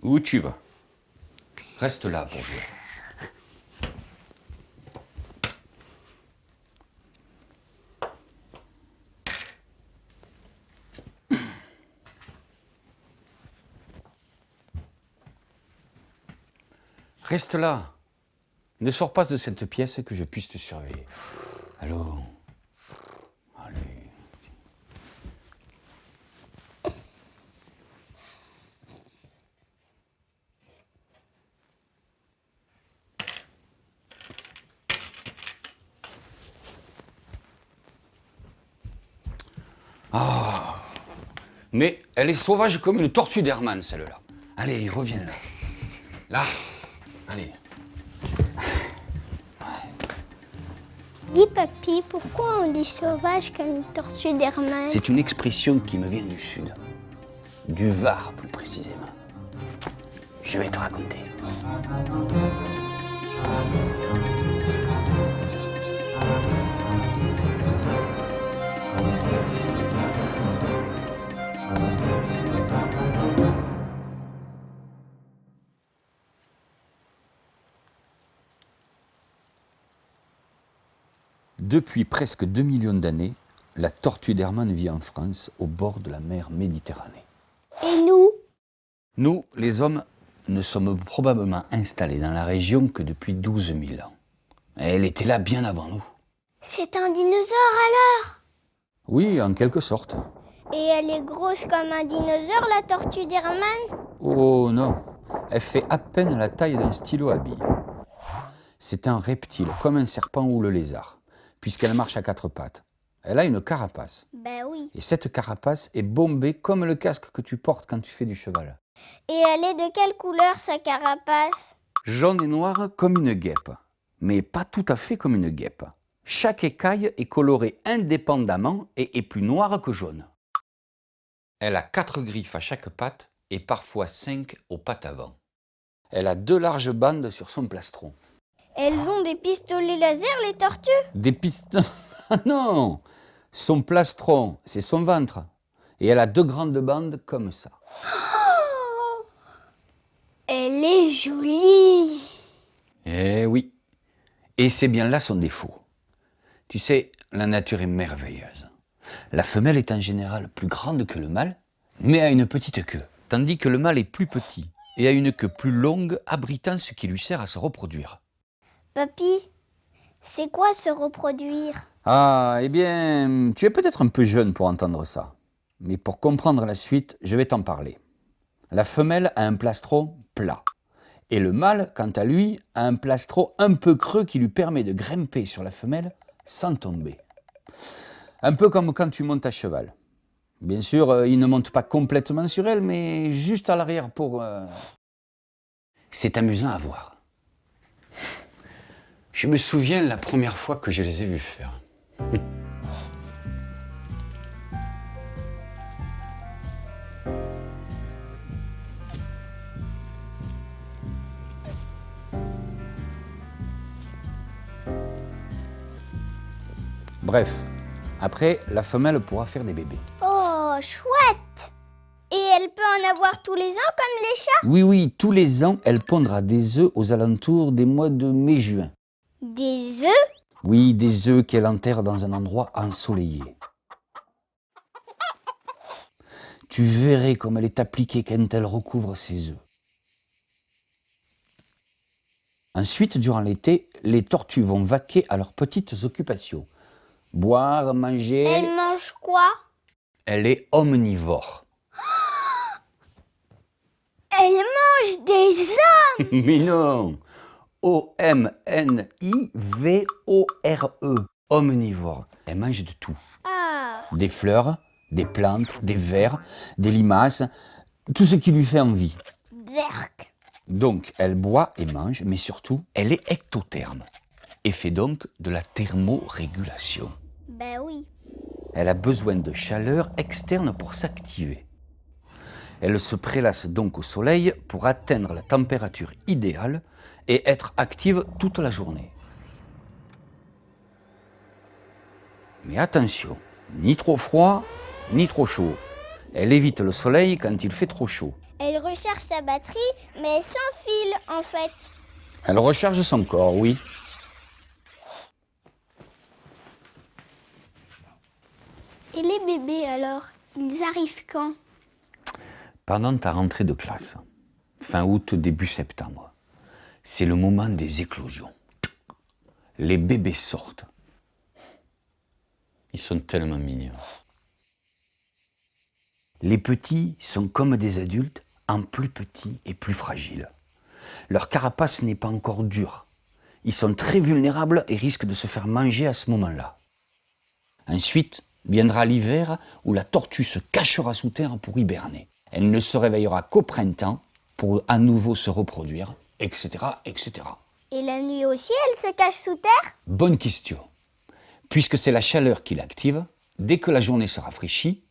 Où tu vas? Reste là pour jouer. Reste là. Ne sors pas de cette pièce que je puisse te surveiller. Allô? Allez. Ah. Mais elle est sauvage comme une tortue d'Hermann, celle-là. Allez, reviens là. Là. Allez. Dis papy, pourquoi on dit sauvage comme une tortue d'Hermann? C'est une expression qui me vient du sud. Du Var, plus précisément. Je vais te raconter. Depuis presque 2 millions d'années, la tortue d'Hermann vit en France, au bord de la mer Méditerranée. Et nous? Nous, les hommes, ne sommes probablement installés dans la région que depuis 12 000 ans. Elle était là bien avant nous. C'est un dinosaure alors? Oui, en quelque sorte. Et elle est grosse comme un dinosaure, la tortue d'Hermann? Oh non, elle fait à peine la taille d'un stylo à billes. C'est un reptile, comme un serpent ou le lézard, puisqu'elle marche à 4 pattes. Elle a une carapace. Ben oui. Et cette carapace est bombée comme le casque que tu portes quand tu fais du cheval. Et elle est de quelle couleur sa carapace? Jaune et noire comme une guêpe, mais pas tout à fait comme une guêpe. Chaque écaille est colorée indépendamment et est plus noire que jaune. Elle a 4 griffes à chaque patte et parfois 5 aux pattes avant. Elle a 2 larges bandes sur son plastron. Elles ont des pistolets laser, les tortues? Des pistons? Ah non! Son plastron, c'est son ventre. Et elle a 2 grandes bandes comme ça. Oh, elle est jolie. Eh oui. Et c'est bien là son défaut. Tu sais, la nature est merveilleuse. La femelle est en général plus grande que le mâle, mais a une petite queue. Tandis que le mâle est plus petit et a une queue plus longue, abritant ce qui lui sert à se reproduire. Papy, c'est quoi se reproduire? Ah, eh bien, tu es peut-être un peu jeune pour entendre ça. Mais pour comprendre la suite, je vais t'en parler. La femelle a un plastron plat. Et le mâle, quant à lui, a un plastron un peu creux qui lui permet de grimper sur la femelle sans tomber. Un peu comme quand tu montes à cheval. Bien sûr, il ne monte pas complètement sur elle, mais juste à l'arrière pour... C'est amusant à voir. Je me souviens la première fois que je les ai vus faire. Bref, après, la femelle pourra faire des bébés. Oh, chouette! Et elle peut en avoir tous les ans comme les chats? Oui, tous les ans, elle pondra des œufs aux alentours des mois de mai-juin. Des œufs? Oui, des œufs qu'elle enterre dans un endroit ensoleillé. Tu verrais comme elle est appliquée quand elle recouvre ses œufs. Ensuite, durant l'été, les tortues vont vaquer à leurs petites occupations. Boire, manger... Elle mange quoi? Elle est omnivore. Elle mange des hommes! Mais non! O-M-N-I-V-O-R-E. Omnivore. Elle mange de tout. Ah, Des fleurs, des plantes, des vers, des limaces, tout ce qui lui fait envie. berk. Donc, elle boit et mange, mais surtout, elle est ectotherme et fait donc de la thermorégulation. Ben oui. Elle a besoin de chaleur externe pour s'activer. Elle se prélasse donc au soleil pour atteindre la température idéale et être active toute la journée. Mais attention, ni trop froid, ni trop chaud. Elle évite le soleil quand il fait trop chaud. Elle recharge sa batterie, mais sans fil en fait. Elle recharge son corps, oui. Et les bébés alors, ils arrivent quand? Pendant ta rentrée de classe, fin août, début septembre, c'est le moment des éclosions. Les bébés sortent. Ils sont tellement mignons. Les petits sont comme des adultes, en plus petits et plus fragiles. Leur carapace n'est pas encore dure. Ils sont très vulnérables et risquent de se faire manger à ce moment-là. Ensuite, viendra l'hiver où la tortue se cachera sous terre pour hiberner. Elle ne se réveillera qu'au printemps pour à nouveau se reproduire, etc., etc. Et la nuit aussi, elle se cache sous terre? Bonne question. Puisque c'est la chaleur qui l'active, dès que la journée se rafraîchit,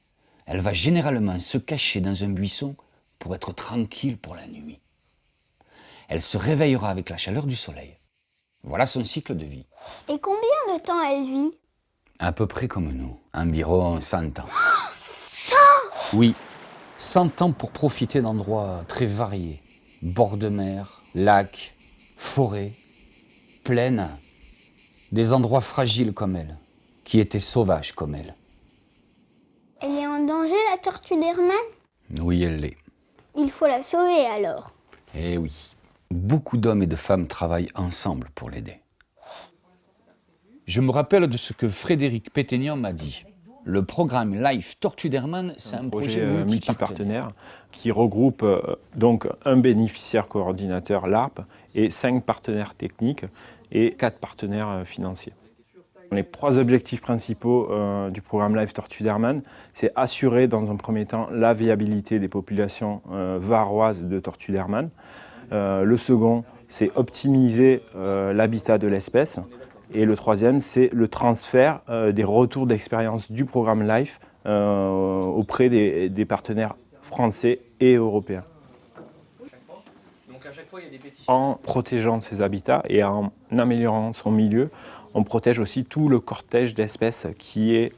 elle va généralement se cacher dans un buisson pour être tranquille pour la nuit. Elle se réveillera avec la chaleur du soleil. Voilà son cycle de vie. Et combien de temps elle vit? À peu près comme nous, environ 100 ans. 100! Oui, 100 ans pour profiter d'endroits très variés. Bords de mer, lacs, forêts, plaines. Des endroits fragiles comme elle, qui étaient sauvages comme elle. Elle est en danger, la tortue d'Hermann? Oui, elle l'est. Il faut la sauver alors. Eh oui. Beaucoup d'hommes et de femmes travaillent ensemble pour l'aider. Je me rappelle de ce que Frédéric Pétaignan m'a dit. Le programme LIFE Tortue d'Hermann, c'est un projet multipartenaire qui regroupe donc un bénéficiaire coordinateur, l'ARP, et 5 partenaires techniques et 4 partenaires financiers. Les 3 objectifs principaux du programme LIFE Tortue d'Hermann, c'est assurer dans un premier temps la viabilité des populations varoises de tortue d'Hermann. Le second, c'est optimiser l'habitat de l'espèce. Et le troisième, c'est le transfert des retours d'expérience du programme LIFE auprès des partenaires français et européens. En protégeant ces habitats et en améliorant son milieu, on protège aussi tout le cortège d'espèces qui est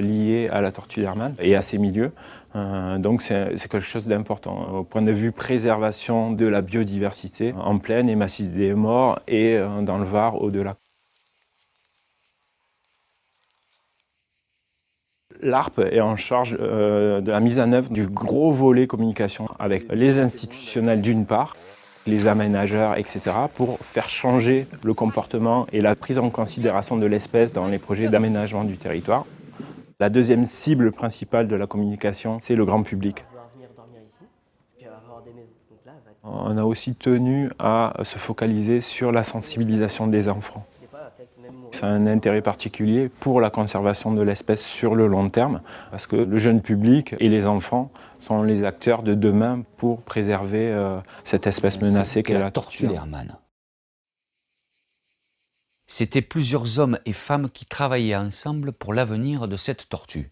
lié à la tortue d'Hermann et à ces milieux. Donc c'est quelque chose d'important au point de vue préservation de la biodiversité en plaine et massif des morts et dans le Var au-delà. L'ARP est en charge de la mise en œuvre du gros volet communication avec les institutionnels d'une part, les aménageurs, etc., pour faire changer le comportement et la prise en considération de l'espèce dans les projets d'aménagement du territoire. La deuxième cible principale de la communication, c'est le grand public. On a aussi tenu à se focaliser sur la sensibilisation des enfants. C'est un intérêt particulier pour la conservation de l'espèce sur le long terme, parce que le jeune public et les enfants sont les acteurs de demain pour préserver cette espèce menacée qu'est la tortue d'Hermann. C'étaient plusieurs hommes et femmes qui travaillaient ensemble pour l'avenir de cette tortue.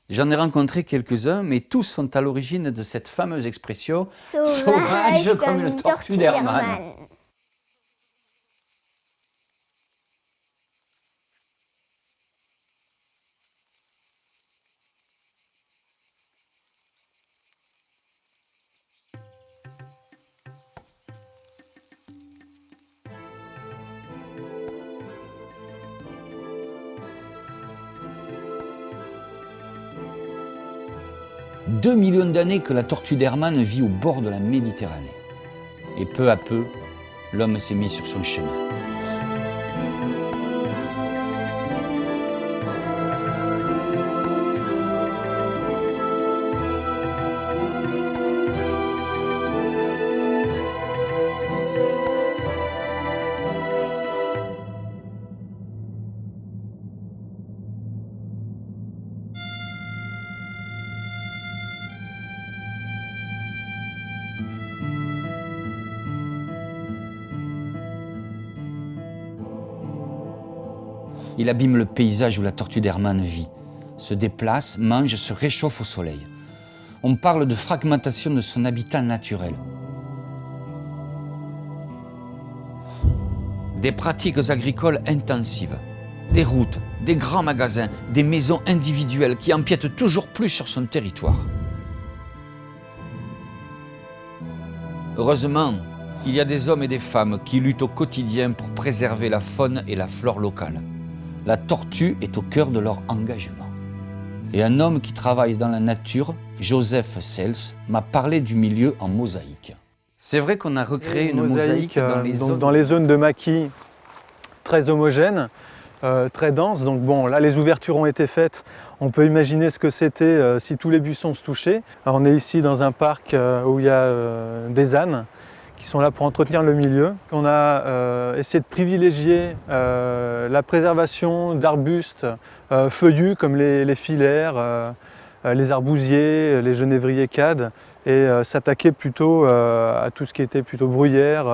J'en ai rencontré quelques-uns, mais tous sont à l'origine de cette fameuse expression « sauvage comme une tortue d'Hermann ». « 2 millions d'années que la tortue d'Hermann vit au bord de la Méditerranée. Et peu à peu, l'homme s'est mis sur son chemin. Il abîme le paysage où la tortue d'Hermann vit, se déplace, mange, se réchauffe au soleil. On parle de fragmentation de son habitat naturel. Des pratiques agricoles intensives, des routes, des grands magasins, des maisons individuelles qui empiètent toujours plus sur son territoire. Heureusement, il y a des hommes et des femmes qui luttent au quotidien pour préserver la faune et la flore locale. La tortue est au cœur de leur engagement. Et un homme qui travaille dans la nature, Joseph Sels, m'a parlé du milieu en mosaïque. C'est vrai qu'on a recréé une mosaïque dans les zones de maquis très homogènes, très denses. Donc bon, là les ouvertures ont été faites. On peut imaginer ce que c'était si tous les buissons se touchaient. Alors, on est ici dans un parc où il y a des ânes qui sont là pour entretenir le milieu. On a essayé de privilégier la préservation d'arbustes feuillus comme les filaires, les arbousiers, les genévriers cades, et s'attaquer plutôt à tout ce qui était plutôt bruyère,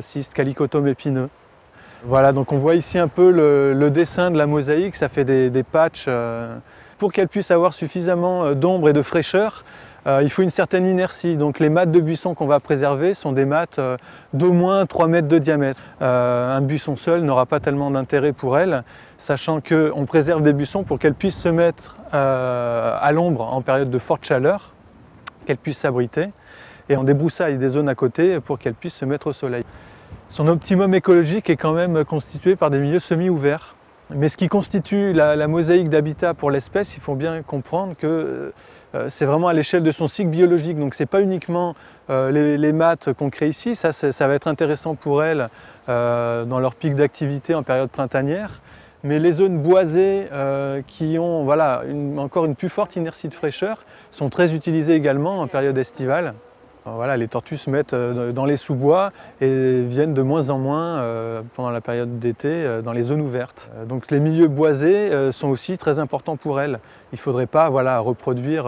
cistes, calicotomes épineux. Voilà, donc on voit ici un peu le dessin de la mosaïque, ça fait des patchs. Pour qu'elle puisse avoir suffisamment d'ombre et de fraîcheur, il faut une certaine inertie. Donc les mattes de buisson qu'on va préserver sont des mattes d'au moins 3 mètres de diamètre. Un buisson seul n'aura pas tellement d'intérêt pour elle, sachant qu'on préserve des buissons pour qu'elles puissent se mettre à l'ombre en période de forte chaleur, qu'elles puissent s'abriter, et on débroussaille des zones à côté pour qu'elles puissent se mettre au soleil. Son optimum écologique est quand même constitué par des milieux semi-ouverts. Mais ce qui constitue la mosaïque d'habitat pour l'espèce, il faut bien comprendre que c'est vraiment à l'échelle de son cycle biologique. Donc ce n'est pas uniquement les mattes qu'on crée ici, ça va être intéressant pour elles dans leur pic d'activité en période printanière. Mais les zones boisées qui ont encore une plus forte inertie de fraîcheur sont très utilisées également en période estivale. Voilà, les tortues se mettent dans les sous-bois et viennent de moins en moins pendant la période d'été dans les zones ouvertes. Donc les milieux boisés sont aussi très importants pour elles. Il ne faudrait pas reproduire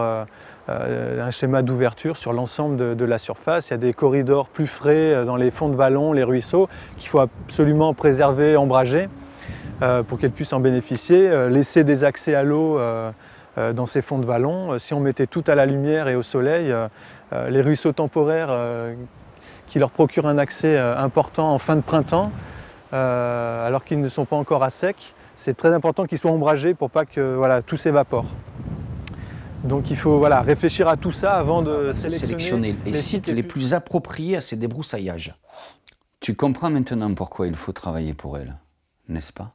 un schéma d'ouverture sur l'ensemble de la surface. Il y a des corridors plus frais dans les fonds de vallons, les ruisseaux, qu'il faut absolument préserver, ombrager pour qu'elles puissent en bénéficier. Laisser des accès à l'eau dans ces fonds de vallons. Si on mettait tout à la lumière et au soleil, les ruisseaux temporaires qui leur procurent un accès important en fin de printemps, alors qu'ils ne sont pas encore à sec, c'est très important qu'ils soient ombragés pour pas que tout s'évapore. Donc il faut réfléchir à tout ça avant de sélectionner les sites les plus appropriés à ces débrousaillages. Tu comprends maintenant pourquoi il faut travailler pour elle, n'est-ce pas?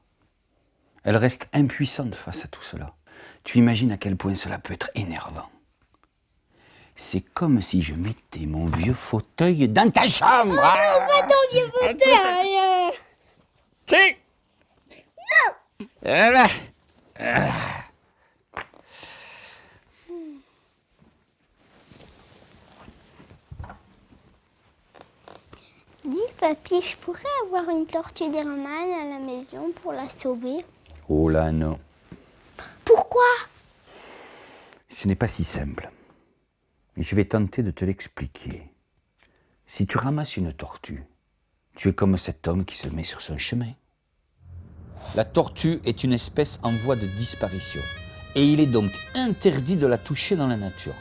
Elle reste impuissante face à tout cela. Tu imagines à quel point cela peut être énervant. C'est comme si je mettais mon vieux fauteuil dans ta chambre. Non, pas ton vieux fauteuil. Si. Non. Voilà. Dis papy, je pourrais avoir une tortue d'Hermann à la maison pour la sauver? Oh là non. Pourquoi? Ce n'est pas si simple. Je vais tenter de te l'expliquer. Si tu ramasses une tortue, tu es comme cet homme qui se met sur son chemin. La tortue est une espèce en voie de disparition et il est donc interdit de la toucher dans la nature.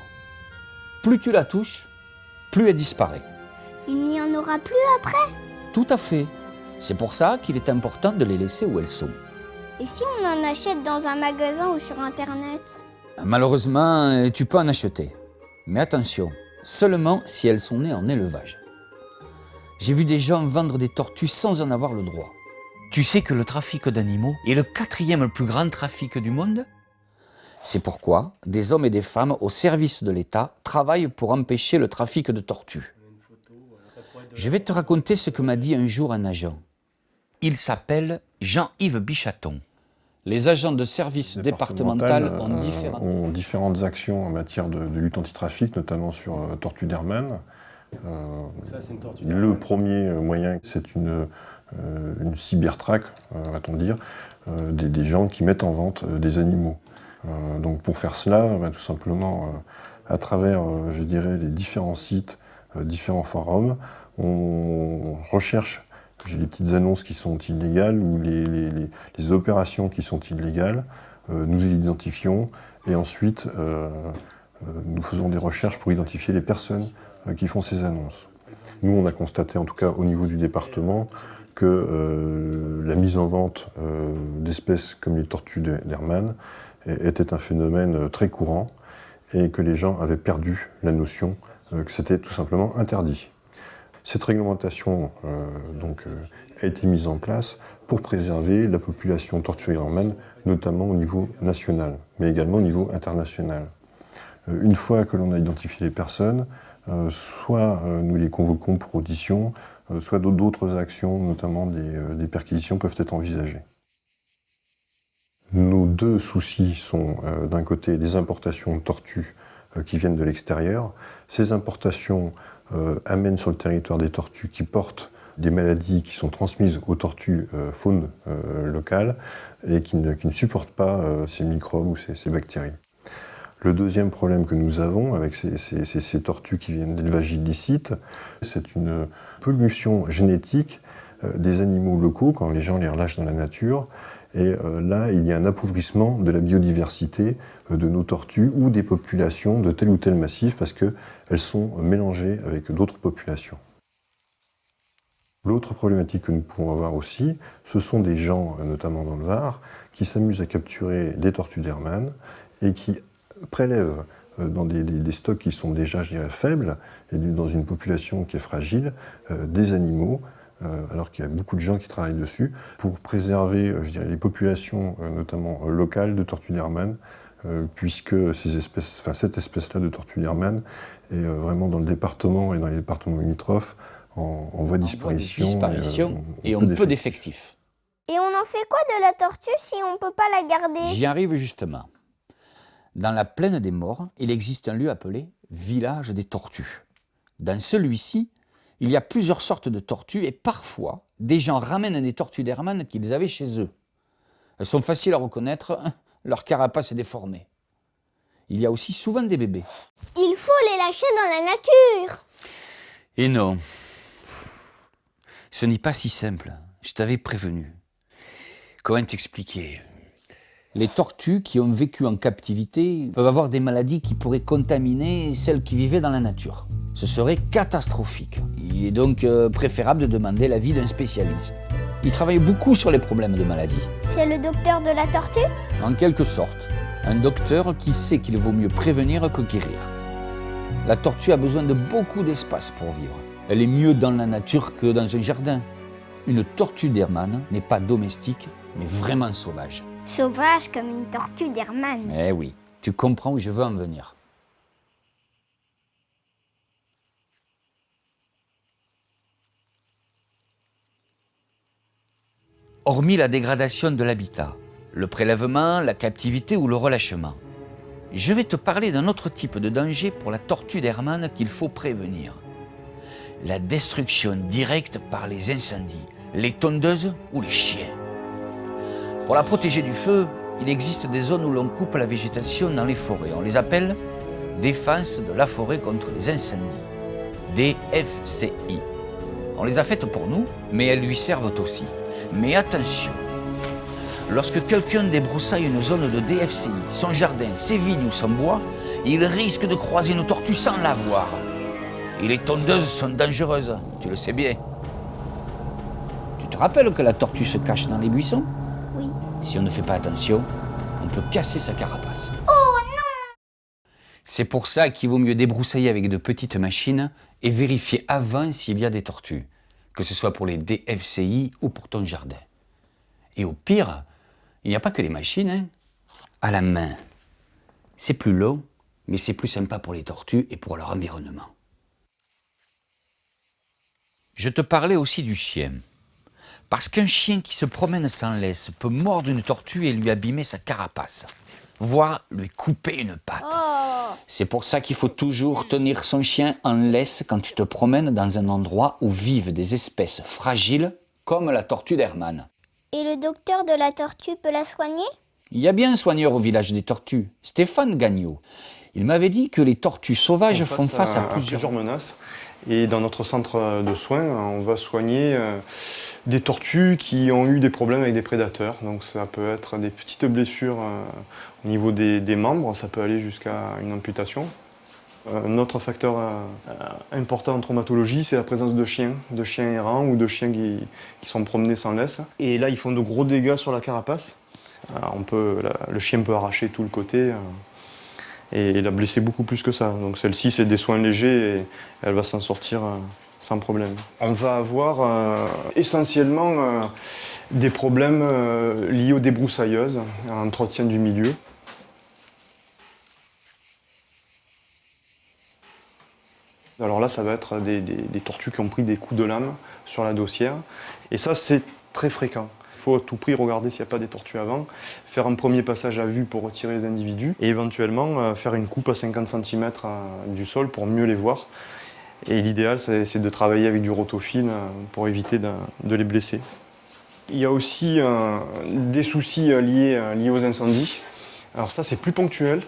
Plus tu la touches, plus elle disparaît. Il n'y en aura plus après? Tout à fait. C'est pour ça qu'il est important de les laisser où elles sont. Et si on en achète dans un magasin ou sur Internet? Malheureusement, tu peux en acheter. Mais attention, seulement si elles sont nées en élevage. J'ai vu des gens vendre des tortues sans en avoir le droit. Tu sais que le trafic d'animaux est le 4e plus grand trafic du monde? C'est pourquoi des hommes et des femmes au service de l'État travaillent pour empêcher le trafic de tortues. Je vais te raconter ce que m'a dit un jour un agent. Il s'appelle Jean-Yves Bichaton. Les agents de service départemental ont différentes actions en matière de lutte anti-trafic, notamment sur tortue d'Hermann. Le premier moyen, c'est une cybertraque, va-t-on dire, des gens qui mettent en vente des animaux. Donc pour faire cela, tout simplement, à travers, je dirais, les différents sites, différents forums, on recherche les petites annonces qui sont illégales ou les opérations qui sont illégales, nous les identifions et ensuite nous faisons des recherches pour identifier les personnes qui font ces annonces. Nous, on a constaté, en tout cas au niveau du département, que la mise en vente d'espèces comme les tortues d'Hermann était un phénomène très courant et que les gens avaient perdu la notion que c'était tout simplement interdit. Cette réglementation a été mise en place pour préserver la population tortuaire hermane, notamment au niveau national, mais également au niveau international. Une fois que l'on a identifié les personnes, soit nous les convoquons pour audition, soit d'autres actions, notamment des perquisitions, peuvent être envisagées. Nos deux soucis sont d'un côté des importations de tortues qui viennent de l'extérieur. Ces importations amènent sur le territoire des tortues qui portent des maladies qui sont transmises aux tortues faune locales et qui ne supportent pas ces microbes ou ces bactéries. Le deuxième problème que nous avons avec ces tortues qui viennent d'élevage illicite, c'est une pollution génétique des animaux locaux quand les gens les relâchent dans la nature. Et là, il y a un appauvrissement de la biodiversité de nos tortues ou des populations de tel ou tel massif parce qu'elles sont mélangées avec d'autres populations. L'autre problématique que nous pouvons avoir aussi, ce sont des gens, notamment dans le Var, qui s'amusent à capturer des tortues d'Hermann et qui prélèvent dans des stocks qui sont déjà, je dirais, faibles et dans une population qui est fragile, des animaux, alors qu'il y a beaucoup de gens qui travaillent dessus, pour préserver, je dirais, les populations, notamment locales, de tortues d'Hermann, puisque cette espèce-là de tortue d'Hermann est vraiment dans le département et dans les départements limitrophes en voie de disparition et en peu d'effectifs. Et on en fait quoi de la tortue si on ne peut pas la garder? J'y arrive justement. Dans la plaine des Morts, il existe un lieu appelé Village des Tortues. Dans celui-ci, il y a plusieurs sortes de tortues et parfois, des gens ramènent des tortues d'Hermann qu'ils avaient chez eux. Elles sont faciles à reconnaître, leur carapace est déformée. Il y a aussi souvent des bébés. Il faut les lâcher dans la nature. Et non, ce n'est pas si simple, je t'avais prévenu. Comment t'expliquer ? Les tortues qui ont vécu en captivité peuvent avoir des maladies qui pourraient contaminer celles qui vivaient dans la nature. Ce serait catastrophique. Il est donc préférable de demander l'avis d'un spécialiste. Il travaille beaucoup sur les problèmes de maladies. C'est le docteur de la tortue? En quelque sorte, un docteur qui sait qu'il vaut mieux prévenir que guérir. La tortue a besoin de beaucoup d'espace pour vivre. Elle est mieux dans la nature que dans un jardin. Une tortue d'Hermann n'est pas domestique, mais vraiment sauvage. Sauvage comme une tortue d'Hermann. Eh oui, tu comprends où je veux en venir. Hormis la dégradation de l'habitat, le prélèvement, la captivité ou le relâchement, je vais te parler d'un autre type de danger pour la tortue d'Hermann qu'il faut prévenir. La destruction directe par les incendies, les tondeuses ou les chiens. Pour la protéger du feu, il existe des zones où l'on coupe la végétation dans les forêts. On les appelle Défense de la forêt contre les incendies, DFCI. On les a faites pour nous, mais elles lui servent aussi. Mais attention, lorsque quelqu'un débroussaille une zone de DFCI, son jardin, ses vignes ou son bois, il risque de croiser une tortue sans la voir. Et les tondeuses sont dangereuses, tu le sais bien. Tu te rappelles que la tortue se cache dans les buissons ? Oui. Si on ne fait pas attention, on peut casser sa carapace. Oh non! C'est pour ça qu'il vaut mieux débroussailler avec de petites machines et vérifier avant s'il y a des tortues, que ce soit pour les DFCI ou pour ton jardin. Et au pire, il n'y a pas que les machines, hein. À la main. C'est plus long, mais c'est plus sympa pour les tortues et pour leur environnement. Je te parlais aussi du chien. Parce qu'un chien qui se promène sans laisse peut mordre une tortue et lui abîmer sa carapace, voire lui couper une patte. Oh. C'est pour ça qu'il faut toujours tenir son chien en laisse quand tu te promènes dans un endroit où vivent des espèces fragiles comme la tortue d'Hermann. Et le docteur de la tortue peut la soigner? Il y a bien un soigneur au village des tortues, Stéphane Gagnon. Il m'avait dit que les tortues sauvages font face à plusieurs menaces. Et dans notre centre de soins, on va soigner des tortues qui ont eu des problèmes avec des prédateurs. Donc ça peut être des petites blessures au niveau des membres, ça peut aller jusqu'à une amputation. Un autre facteur important en traumatologie, c'est la présence de chiens errants ou de chiens qui sont promenés sans laisse. Et là, ils font de gros dégâts sur la carapace. Le chien peut arracher tout le côté et la blesser beaucoup plus que ça. Donc celle-ci, c'est des soins légers et elle va s'en sortir sans problème. On va avoir essentiellement des problèmes liés aux débroussailleuses, à l'entretien du milieu. Alors là, ça va être des tortues qui ont pris des coups de lame sur la dossière. Et ça, c'est très fréquent. Il faut à tout prix regarder s'il n'y a pas des tortues avant, faire un premier passage à vue pour retirer les individus et éventuellement faire une coupe à 50 cm du sol pour mieux les voir. Et l'idéal, c'est de travailler avec du rotofil pour éviter de les blesser. Il y a aussi des soucis liés aux incendies. Alors ça, c'est plus ponctuel.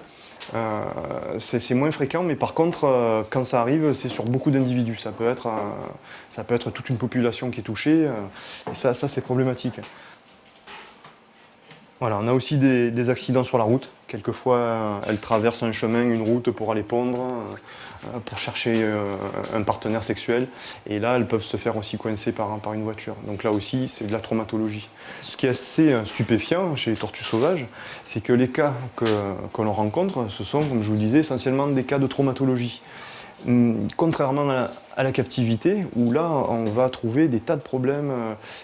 C'est moins fréquent, mais par contre, quand ça arrive, c'est sur beaucoup d'individus. Ça peut être toute une population qui est touchée, et ça c'est problématique. Voilà, on a aussi des accidents sur la route. Quelquefois, elles traversent un chemin, une route pour aller pondre, pour chercher un partenaire sexuel. Et là, elles peuvent se faire aussi coincer par une voiture. Donc là aussi, c'est de la traumatologie. Ce qui est assez stupéfiant chez les tortues sauvages, c'est que les cas que l'on rencontre, ce sont, comme je vous disais, essentiellement des cas de traumatologie. Contrairement à la captivité, où là, on va trouver des tas de problèmes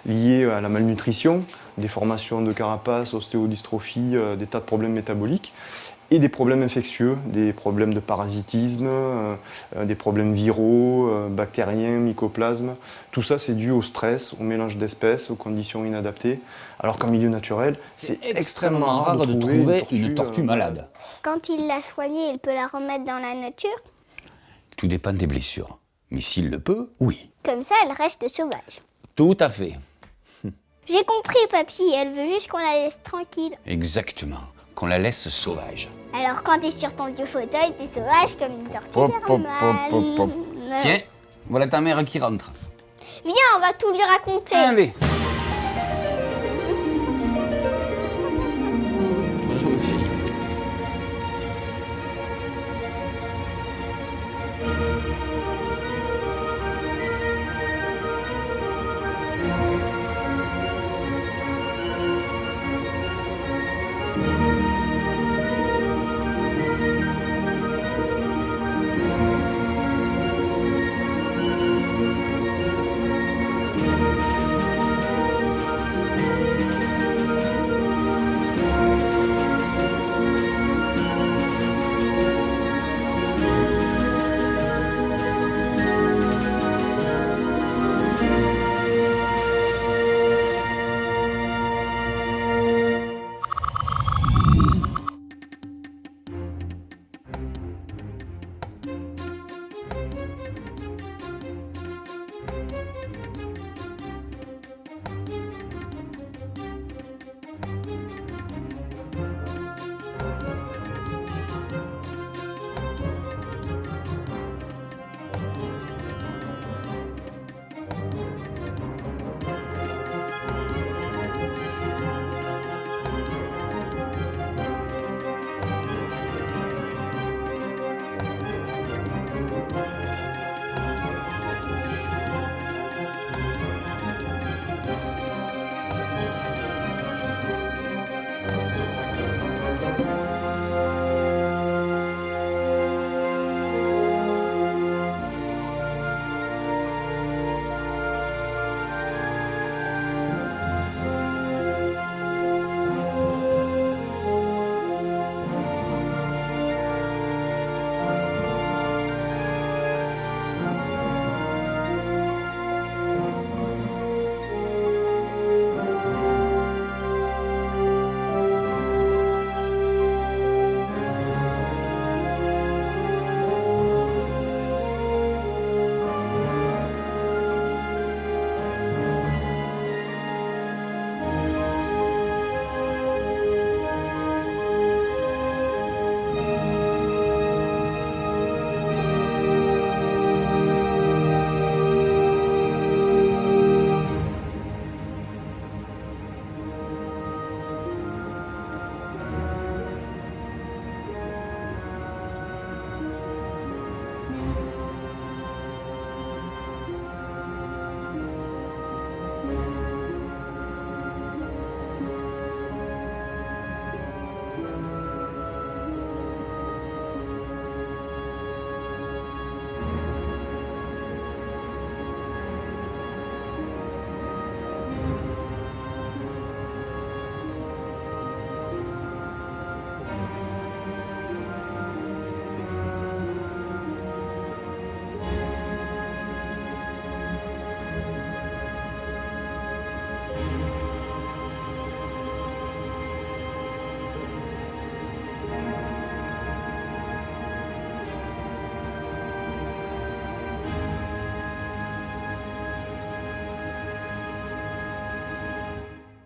liés à la malnutrition, des formations de carapace, ostéodystrophie, des tas de problèmes métaboliques, et des problèmes infectieux, des problèmes de parasitisme, des problèmes viraux, bactériens, mycoplasmes. Tout ça, c'est dû au stress, au mélange d'espèces, aux conditions inadaptées. Alors qu'en milieu naturel, c'est extrêmement rare de trouver une tortue malade. Quand il l'a soignée, il peut la remettre dans la nature. Tout dépend des blessures. Mais s'il le peut, oui. Comme ça, elle reste sauvage. Tout à fait. J'ai compris, papy. Elle veut juste qu'on la laisse tranquille. Exactement. Qu'on la laisse sauvage. Alors, quand t'es sur ton vieux fauteuil, t'es sauvage comme une tortue normale. Tiens, voilà ta mère qui rentre. Viens, on va tout lui raconter. Allez.